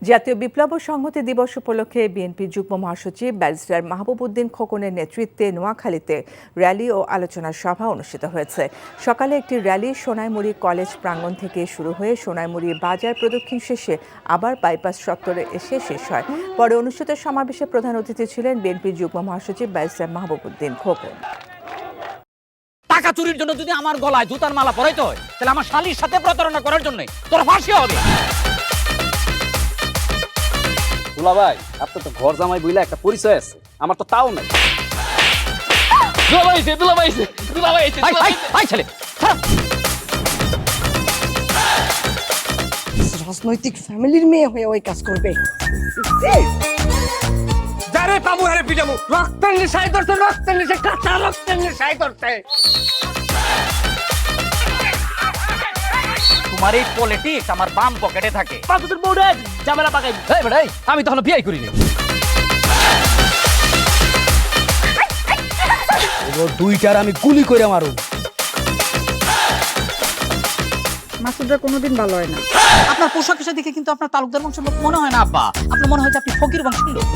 জাতীয় বিপ্লব ও সংহতি দিবস উপলক্ষে বিএনপির যুগ্ম মহাসচিব ব্যারিস্টার মাহবুব উদ্দিন খোকনের নেতৃত্বে নোয়াখালীতে র্যালি ও আলোচনা সভা অনুষ্ঠিত হয়েছে। সকালে একটি র্যালি সোনাইমুড়ি কলেজ প্রাঙ্গণ থেকে শুরু হয়ে সোনাইমুড়ি বাজার প্রদক্ষিণ শেষে আবার বাইপাস চত্বরে এসে শেষ হয়। পরে অনুষ্ঠিত সমাবেশে প্রধান অতিথি ছিলেন বিএনপির যুগ্ম মহাসচিব ব্যারিস্টার মাহবুব উদ্দিন খোকন। টাকা চুরির জন্য যদি আমার গলায় জুতার মালা পরাইতে হয়, তাহলে আমার শালীর সাথে প্রতারণা করার জন্য তোর ফাঁসি হবে। দুলা ভাই, আপনার তো ঘর জামাই বইলা একটা পরিচয় আছে, আমার তো তাও নাই। রাজনৈতিক ফ্যামিলির মেয়ে হয়ে ওই কাজ করবে। যারে পাবো হারে পিটাবো, রক্তের নেশায় ধরছে, রক্তের নেশায়, কাঁচা রক্তের নেশায় ধরছে। তোমার এই পলিটিক্স আমার বাম পকেটে থাকে। তোদের বউরে ঝামেলা পাকাই। আমি তখন বিয়ে করিনি। দুইটার আমি গুলি করে মারু। মাসুদরা কোনোদিন ভালো হয় না। আপনার পোশাক আশাক দেখে কিন্তু আপনার তালুকদার বংশের লোক মনে হয় না আব্বা, আপনার মনে হয় যে আপনি ফকির বংশের লোক।